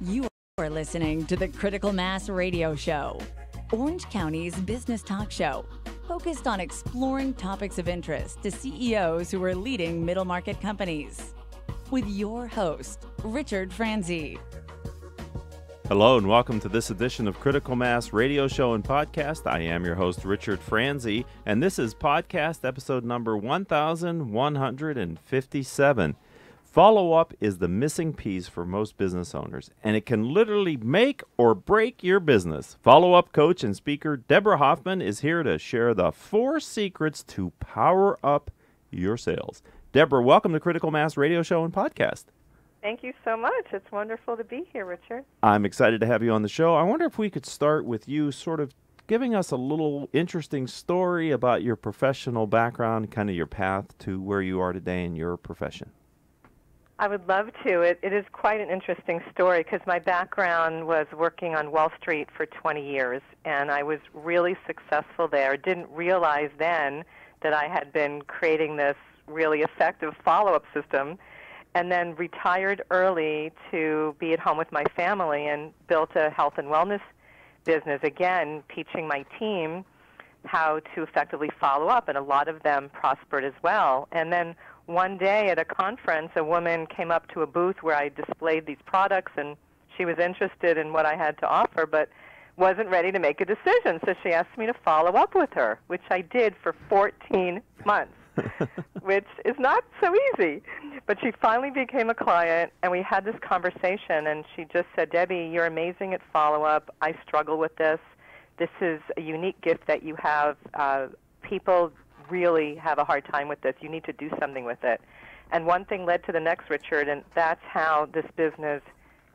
You are listening to the Critical Mass Radio Show, Orange County's business talk show, focused on exploring topics of interest to CEOs who are leading middle market companies. With your host, Richard Franzi. Hello and welcome to this edition of Critical Mass Radio Show and Podcast. I am your host, Richard Franzi, and this is podcast episode number 1157. Follow-up is the missing piece for most business owners, and it can literally make or break your business. Follow-up coach and speaker Deborah Hoffman is here to share the 4 secrets to power up your sales. Deborah, welcome to Critical Mass Radio Show and Podcast. Thank you so much. It's wonderful to be here, Richard. I'm excited to have you on the show. I wonder if we could start with you sort of giving us a little interesting story about your professional background, kind of your path to where you are today in your profession. I would love to. It is quite an interesting story because my background was working on Wall Street for 20 years, and I was really successful there. Didn't realize then that I had been creating this really effective follow-up system, and then retired early to be at home with my family and built a health and wellness business, again, teaching my team how to effectively follow up, and a lot of them prospered as well. And then one day at a conference, a woman came up to a booth where I displayed these products, and she was interested in what I had to offer, but wasn't ready to make a decision. So she asked me to follow up with her, which I did for 14 months, which is not so easy. But she finally became a client, and we had this conversation, and she just said, Debbie, you're amazing at follow-up. I struggle with this. This is a unique gift that you have. People really have a hard time with this. You need to do something with it. And one thing led to the next, Richard, and that's how this business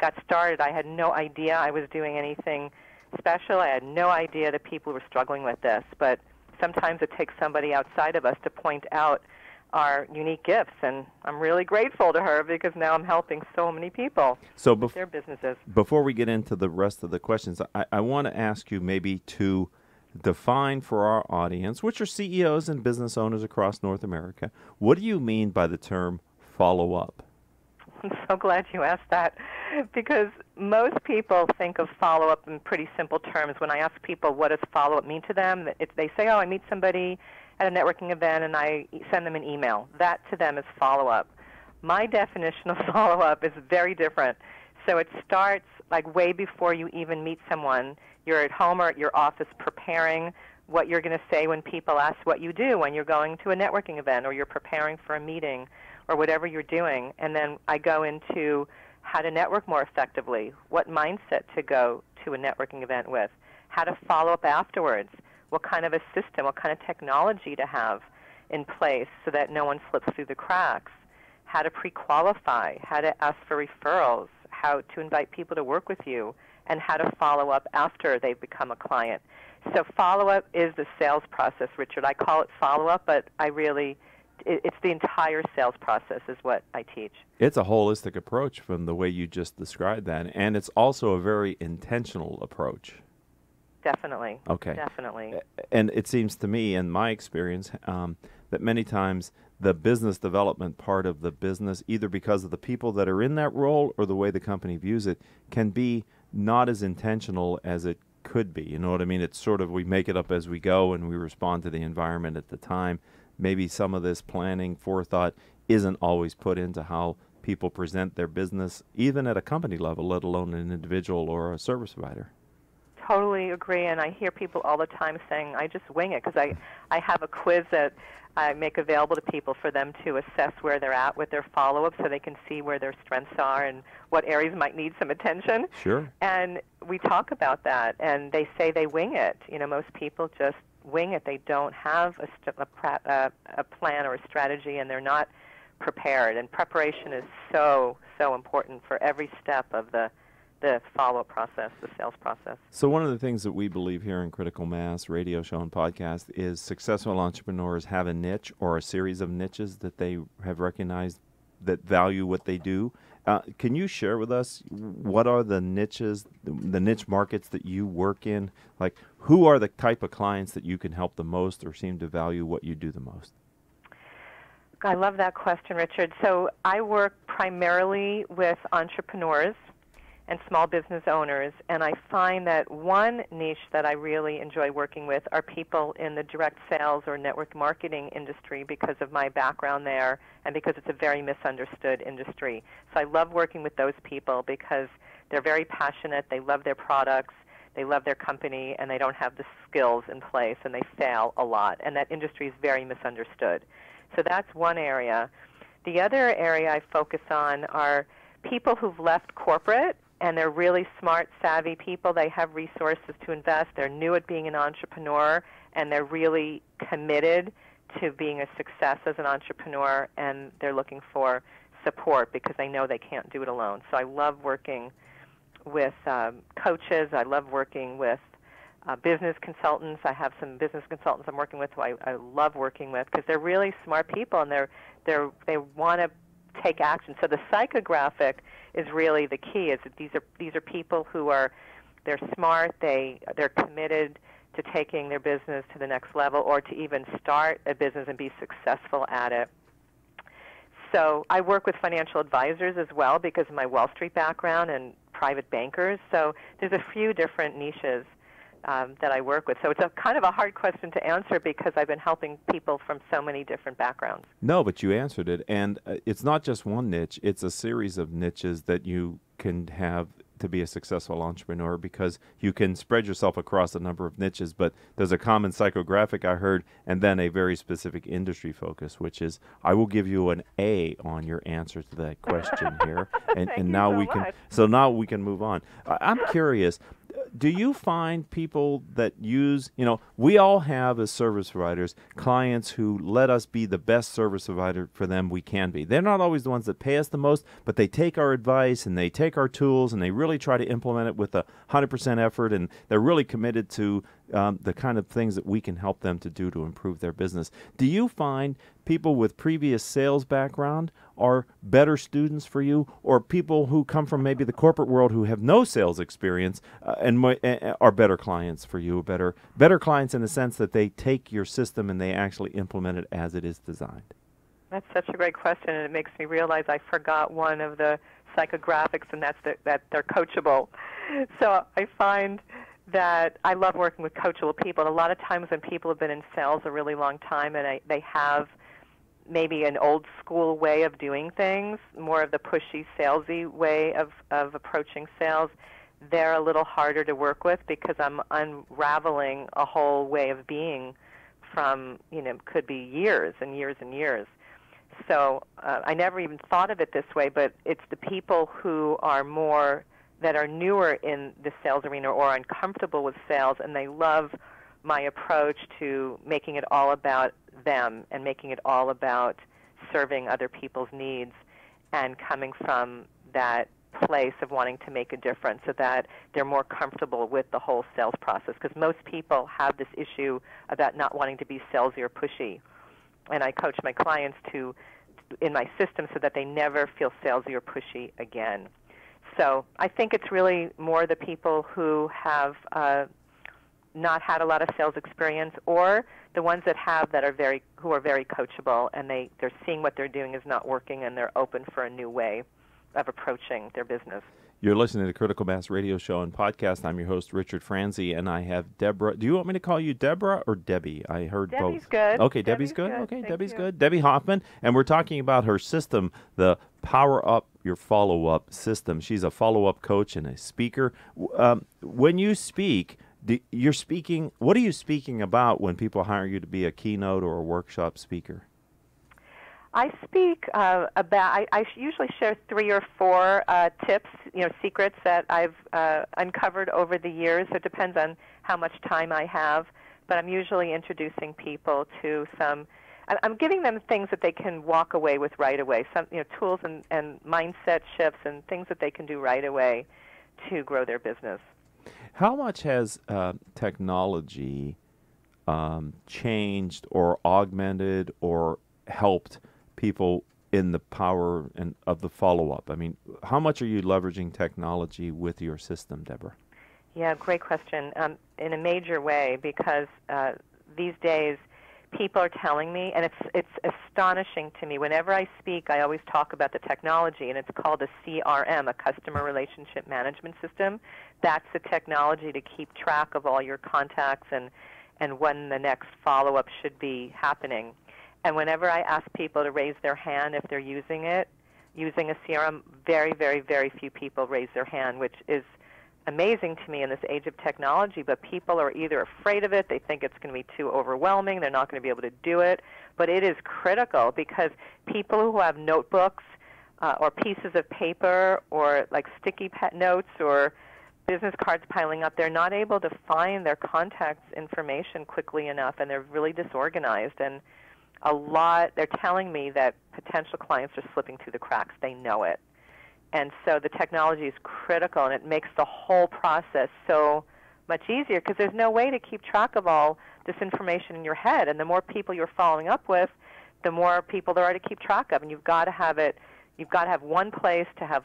got started. I had no idea I was doing anything special. I had no idea that people were struggling with this. But sometimes it takes somebody outside of us to point out our unique gifts, and I'm really grateful to her because now I'm helping so many people with their businesses. Before we get into the rest of the questions, I want to ask you maybe to define for our audience, which are CEOs and business owners across North America, what do you mean by the term follow-up? I'm so glad you asked that because most people think of follow-up in pretty simple terms. When I ask people what does follow-up mean to them, they say, oh, I meet somebody at a networking event and I send them an email. That to them is follow-up. My definition of follow-up is very different. So it starts like way before you even meet someone. You're at home or at your office preparing what you're going to say when people ask what you do when you're going to a networking event or you're preparing for a meeting or whatever you're doing. And then I go into how to network more effectively, what mindset to go to a networking event with, how to follow up afterwards, what kind of a system, what kind of technology to have in place so that no one slips through the cracks, how to pre-qualify, how to ask for referrals, how to invite people to work with you, and how to follow up after they've become a client. So follow-up is the sales process, Richard. I call it follow-up, but it's the entire sales process is what I teach. It's a holistic approach from the way you just described that, and it's also a very intentional approach. Definitely. Okay. Definitely. And it seems to me, in my experience, that many times the business development part of the business, either because of the people that are in that role or the way the company views it, can be not as intentional as it could be. You know what I mean? It's sort of we make it up as we go and we respond to the environment at the time. Maybe some of this planning, forethought isn't always put into how people present their business, even at a company level, let alone an individual or a service provider. Totally agree, and I hear people all the time saying, I just wing it, because I have a quiz that I make available to people for them to assess where they're at with their follow-up so they can see where their strengths are and what areas might need some attention. Sure. And we talk about that, and they say they wing it. You know, most people just wing it. They don't have a plan or a strategy, and they're not prepared. And preparation is so, so important for every step of the follow-up process, the sales process. So one of the things that we believe here in Critical Mass Radio Show and Podcast is successful entrepreneurs have a niche or a series of niches that they have recognized that value what they do. Can you share with us what are the niches, the niche markets that you work in? Like, who are the type of clients that you can help the most or seem to value what you do the most? I love that question, Richard. So I work primarily with entrepreneurs and small business owners. And I find that one niche that I really enjoy working with are people in the direct sales or network marketing industry because of my background there and because it's a very misunderstood industry. So I love working with those people because they're very passionate, they love their products, they love their company, and they don't have the skills in place, and they fail a lot. And that industry is very misunderstood. So that's one area. The other area I focus on are people who've left corporate, and they're really smart, savvy people. They have resources to invest. They're new at being an entrepreneur, and they're really committed to being a success as an entrepreneur, and they're looking for support because they know they can't do it alone. So I love working with coaches. I love working with business consultants. I have some business consultants I'm working with who I love working with because they're really smart people, and they want to take action. So the psychographic is really the key. Is that these are people who they're smart. They're committed to taking their business to the next level, or to even start a business and be successful at it. So I work with financial advisors as well because of my Wall Street background and private bankers. So there's a few different niches that I work with. So it's a kind of a hard question to answer because I've been helping people from so many different backgrounds. No, but you answered it. And it's not just one niche. It's a series of niches that you can have to be a successful entrepreneur because you can spread yourself across a number of niches, but there's a common psychographic I heard and then a very specific industry focus, which is I will give you an A on your answer to that question here. And now now we can move on. I'm curious, do you find people that use, we all have as service providers clients who let us be the best service provider for them we can be. They're not always the ones that pay us the most, but they take our advice and they take our tools and they really try to implement it with 100% effort, and they're really committed to the kind of things that we can help them to do to improve their business. Do you find people with previous sales background are better students for you, or people who come from maybe the corporate world who have no sales experience and are better clients for you, better clients in the sense that they take your system and they actually implement it as it is designed? That's such a great question, and it makes me realize I forgot one of the psychographics, and that's that they're coachable. So I find that I love working with coachable people. And a lot of times when people have been in sales a really long time and they have maybe an old school way of doing things, more of the pushy, salesy way of approaching sales, they're a little harder to work with because I'm unraveling a whole way of being from, could be years and years and years. So I never even thought of it this way, but it's the people who are that are newer in the sales arena or uncomfortable with sales, and they love my approach to making it all about them and making it all about serving other people's needs and coming from that place of wanting to make a difference so that they're more comfortable with the whole sales process. Because most people have this issue about not wanting to be salesy or pushy. And I coach my clients in my system so that they never feel salesy or pushy again. So I think it's really more the people who have not had a lot of sales experience, or the ones that who are very coachable, and they're seeing what they're doing is not working, and they're open for a new way of approaching their business. You're listening to the Critical Mass Radio Show and Podcast. I'm your host, Richard Franzi, and I have Deborah. Do you want me to call you Deborah or Debbie? I heard both. Debbie's good. Okay, Debbie's good. Okay, Thank Debbie's you. good. Debbie Hoffman, and we're talking about her system, the Power Up Your Follow-Up system. She's a follow-up coach and a speaker. When you speak, you're speaking. What are you speaking about when people hire you to be a keynote or a workshop speaker? I speak about. I usually share 3 or 4 tips, secrets that I've uncovered over the years. It depends on how much time I have, but I'm usually introducing people to some. I'm giving them things that they can walk away with right away. Some tools and mindset shifts and things that they can do right away to grow their business. How much has technology changed or augmented or helped people in the power of the follow-up? I mean, how much are you leveraging technology with your system, Deborah? Yeah, great question. In a major way, because these days people are telling me, and it's astonishing to me. Whenever I speak, I always talk about the technology, and it's called a CRM, a Customer Relationship Management System. That's the technology to keep track of all your contacts and when the next follow-up should be happening. And whenever I ask people to raise their hand if they're using it, using a CRM, very, very, very few people raise their hand, which is amazing to me in this age of technology. But people are either afraid of it, they think it's going to be too overwhelming, they're not going to be able to do it. But it is critical, because people who have notebooks or pieces of paper or like sticky pet notes or business cards piling up, they're not able to find their contacts information quickly enough, and they're really disorganized. And they're telling me that potential clients are slipping through the cracks. They know it. And so the technology is critical, and it makes the whole process so much easier, because there's no way to keep track of all this information in your head. And the more people you're following up with, the more people there are to keep track of. And you've got to have it. You've got to have one place to have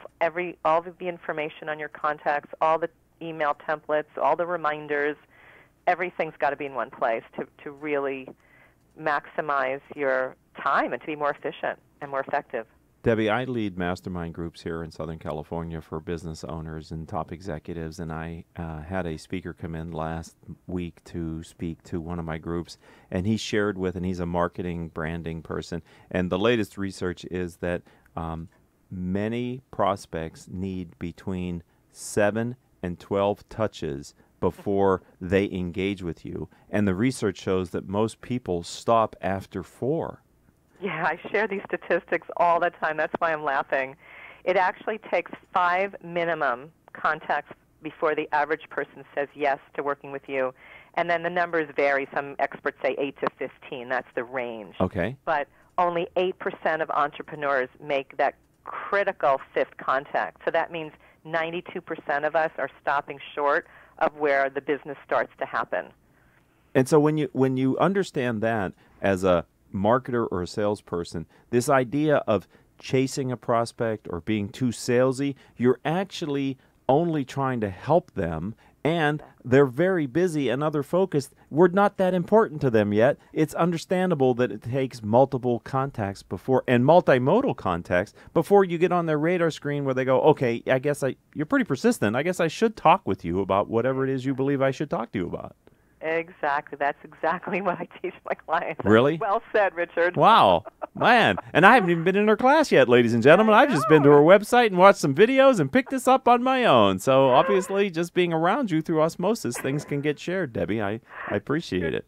all of the information on your contacts, all the email templates, all the reminders. Everything's got to be in one place to really maximize your time and to be more efficient and more effective. Debbie, I lead mastermind groups here in Southern California for business owners and top executives, and I had a speaker come in last week to speak to one of my groups, and he shared with, and he's a marketing branding person, and the latest research is that many prospects need between 7 and 12 touches before they engage with you, and the research shows that most people stop after 4. Yeah, I share these statistics all the time. That's why I'm laughing. It actually takes 5 minimum contacts before the average person says yes to working with you. And then the numbers vary. Some experts say 8 to 15. That's the range. Okay. But only 8% of entrepreneurs make that critical 5th contact. So that means 92% of us are stopping short of where the business starts to happen. And so when you understand that as a marketer or a salesperson, this idea of chasing a prospect or being too salesy, you're actually only trying to help them, and they're very busy and other focused. We're not that important to them yet. It's understandable that it takes multiple contacts before, and multimodal contacts, before you get on their radar screen where they go, okay, you're pretty persistent. I guess I should talk with you about whatever it is you believe I should talk to you about. Exactly. That's exactly what I teach my clients. Really? Well said, Richard. Wow. Man. And I haven't even been in her class yet, ladies and gentlemen. I've just been to her website and watched some videos and picked this up on my own. So obviously, just being around you through osmosis, things can get shared, Debbie. I appreciate it.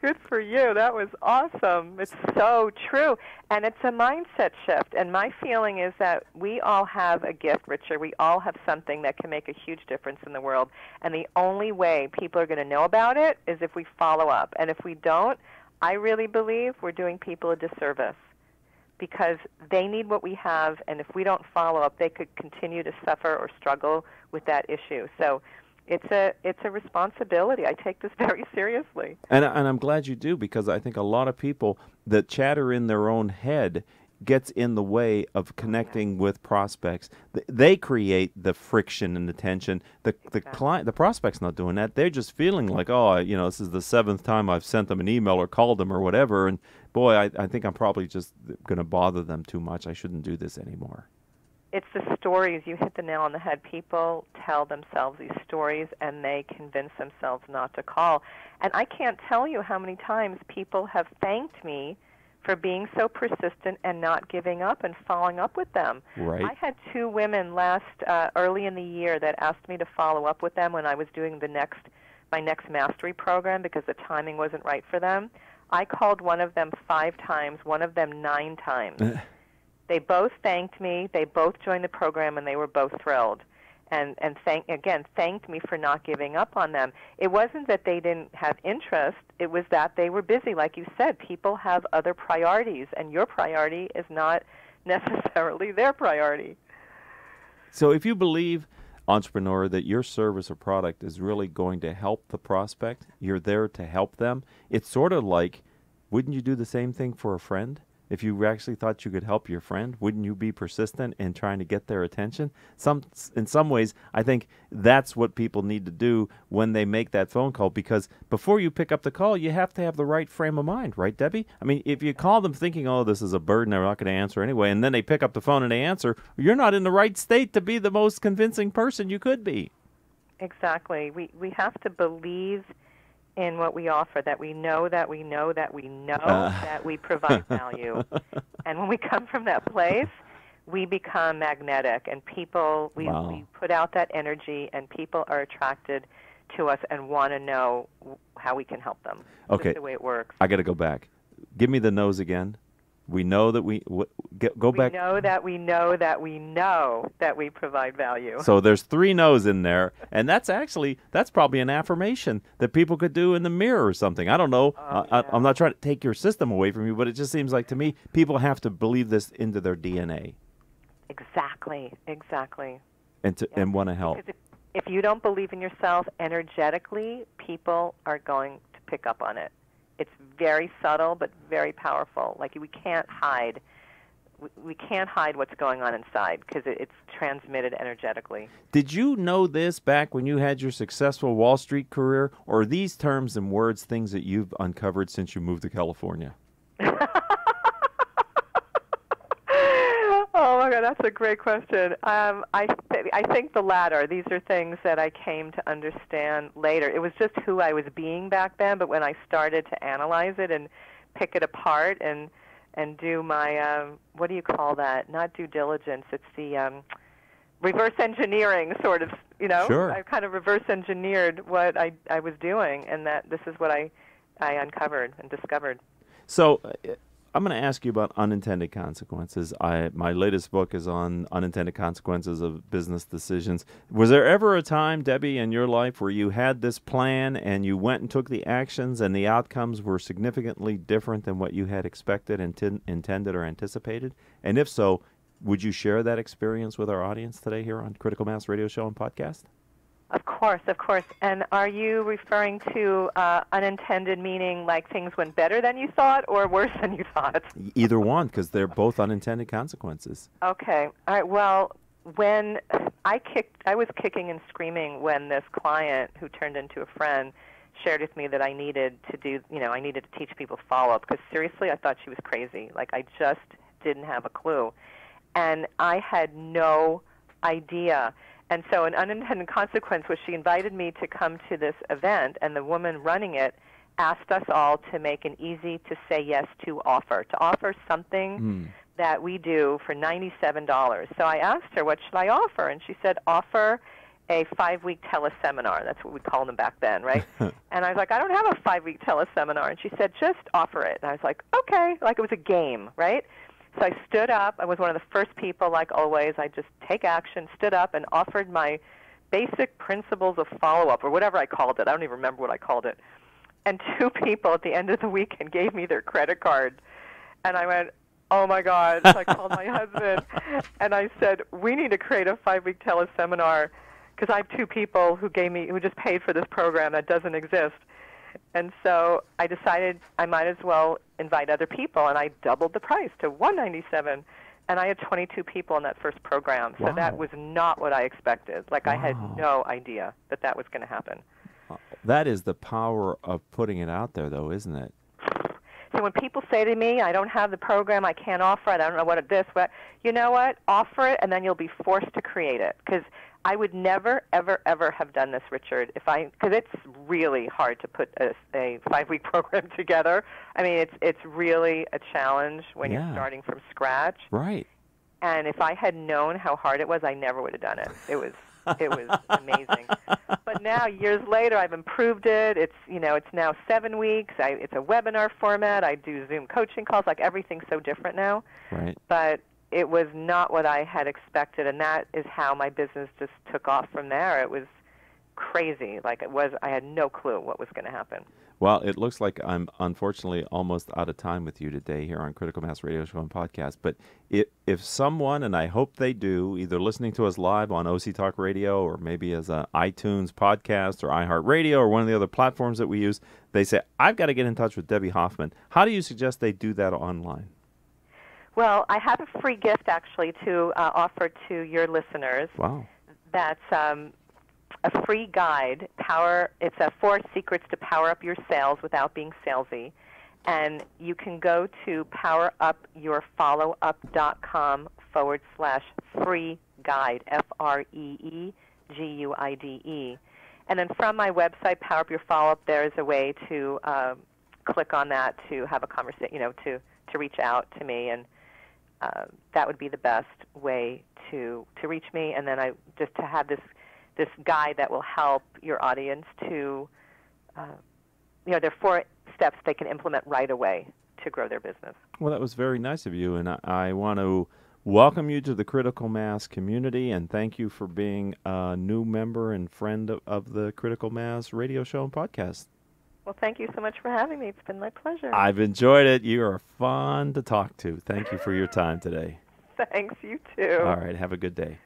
Good for you. That was awesome. It's so true. And it's a mindset shift. And my feeling is that we all have a gift, Richard. We all have something that can make a huge difference in the world. And the only way people are going to know about it is if we follow up. And if we don't, I really believe we're doing people a disservice, because they need what we have. And if we don't follow up, they could continue to suffer or struggle with that issue. So it's a responsibility. I take this very seriously. And I'm glad you do, because I think a lot of people that chatter in their own head gets in the way of connecting with prospects. They create the friction and the tension. The client, the prospect's not doing that. They're just feeling like, this is the 7th time I've sent them an email or called them or whatever, and boy, I think I'm probably just going to bother them too much. I shouldn't do this anymore. It's the stories. You hit the nail on the head. People tell themselves these stories, and they convince themselves not to call. And I can't tell you how many times people have thanked me for being so persistent and not giving up and following up with them. Right. I had 2 women early in the year that asked me to follow up with them when I was doing my next mastery program, because the timing wasn't right for them. I called one of them 5 times, one of them 9 times. They both thanked me. They both joined the program, and they were both thrilled. And thanked me for not giving up on them. It wasn't that they didn't have interest. It was that they were busy. Like you said, people have other priorities, and your priority is not necessarily their priority. So if you believe, entrepreneur, that your service or product is really going to help the prospect, you're there to help them, it's sort of like, wouldn't you do the same thing for a friend? If you actually thought you could help your friend, wouldn't you be persistent in trying to get their attention? In some ways, I think that's what people need to do when they make that phone call, because before you pick up the call, you have to have the right frame of mind, right, Debbie? I mean, if you call them thinking, oh, this is a burden, they're not going to answer anyway, and then they pick up the phone and they answer, you're not in the right state to be the most convincing person you could be. Exactly. We have to believe in what we offer, that we know that we know that we know that we provide value. And when we come from that place, we become magnetic, and people, we put out that energy, and people are attracted to us and want to know how we can help them. Okay. That's the way it works. I got to go back. Give me the no's again. We know that go back. We know that we know that we know that we provide value. So there's 3 no's in there, and that's probably an affirmation that people could do in the mirror or something. I don't know. I'm not trying to take your system away from you, but it just seems like to me people have to believe this into their DNA. Exactly. And want to help. Because if you don't believe in yourself energetically, people are going to pick up on it. It's very subtle but very powerful. Like, we can't hide. We can't hide what's going on inside because it's transmitted energetically. Did you know this back when you had your successful Wall Street career, or are these terms and words things that you've uncovered since you moved to California? Oh my God, that's a great question. I think the latter. These are things that I came to understand later. It was just who I was being back then, but when I started to analyze it and pick it apart and do my what do you call that? Not due diligence. It's the reverse engineering, sort of. Sure. I kind of reverse engineered what I was doing, and that this is what I uncovered and discovered. So I'm going to ask you about unintended consequences. My latest book is on unintended consequences of business decisions. Was there ever a time, Debbie, in your life where you had this plan and you went and took the actions and the outcomes were significantly different than what you had expected, intended, or anticipated? And if so, would you share that experience with our audience today here on Critical Mass Radio Show and Podcast? Of course. And are you referring to unintended, meaning like things went better than you thought or worse than you thought? Either one, because they're both unintended consequences. Okay. All right. Well, when I was kicking and screaming when this client, who turned into a friend, shared with me that I needed to I needed to teach people follow-up, because seriously, I thought she was crazy. Like, I just didn't have a clue. And I had no idea. And so an unintended consequence was she invited me to come to this event, and the woman running it asked us all to make an easy-to-say yes to offer something that we do for $97. So I asked her, what should I offer? And she said, offer a 5-week teleseminar. That's what we called them back then, right? And I was like, I don't have a 5-week teleseminar. And she said, just offer it. And I was like, okay, like it was a game, right? So I stood up. I was one of the first people, like always. I just take action, stood up, and offered my basic principles of follow-up, or whatever I called it. I don't even remember what I called it. And 2 people at the end of the weekend gave me their credit card. And I went, oh, my God. So I called my husband, and I said, we need to create a 5-week teleseminar, because I have 2 people who just paid for this program that doesn't exist. And so I decided I might as well invite other people, and I doubled the price to $197, and I had 22 people in that first program. So that was not what I expected. Like, I had no idea that was going to happen. That is the power of putting it out there, though, isn't it? So when people say to me, I don't have the program, I can't offer it, I don't know what it is, you know what? Offer it, and then you'll be forced to create it. Because I would never, ever, ever have done this, Richard, because it's really hard to put a 5-week program together. I mean, it's really a challenge when you're starting from scratch. Right. And if I had known how hard it was, I never would have done it. It was amazing. But now, years later, I've improved it. It's now 7 weeks. It's a webinar format. I do Zoom coaching calls. Like, everything's so different now. Right. But it was not what I had expected, and that is how my business just took off from there. It was crazy. Like, I had no clue what was going to happen. Well, it looks like I'm unfortunately almost out of time with you today here on Critical Mass Radio Show and Podcast. But if someone, and I hope they do, either listening to us live on OC Talk Radio or maybe as an iTunes podcast or iHeartRadio or one of the other platforms that we use, they say, I've got to get in touch with Debbie Hoffman. How do you suggest they do that online? Well, I have a free gift actually to offer to your listeners. Wow. That's a free guide. It's 4 secrets to power up your sales without being salesy. And you can go to powerupyourfollowup.com/free guide, FREEGUIDE. And then from my website, Power Up Your Follow Up, there is a way to click on that to have a conversation, to reach out to me, and that would be the best way to reach me. And then to have this guide that will help your audience to, there are 4 steps they can implement right away to grow their business. Well, that was very nice of you, and I want to welcome you to the Critical Mass community, and thank you for being a new member and friend of the Critical Mass radio show and podcast. Well, thank you so much for having me. It's been my pleasure. I've enjoyed it. You are fun to talk to. Thank you for your time today. Thanks, you too. All right, have a good day.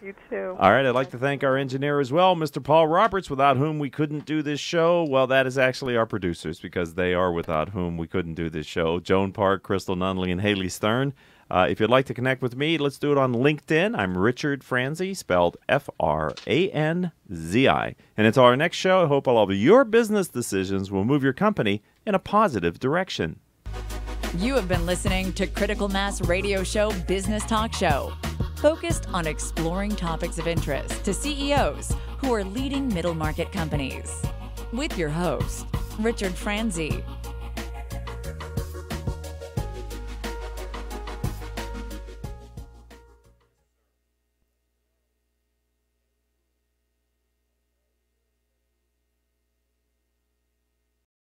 You too. All right, I'd like to thank our engineer as well, Mr. Paul Roberts, without whom we couldn't do this show. Well, that is actually our producers, because they are without whom we couldn't do this show. Joan Park, Crystal Nunley, and Haley Stern. If you'd like to connect with me, let's do it on LinkedIn. I'm Richard Franzi, spelled Franzi. And until our next show, I hope all of your business decisions will move your company in a positive direction. You have been listening to Critical Mass Radio Show Business Talk Show, focused on exploring topics of interest to CEOs who are leading middle market companies. With your host, Richard Franzi.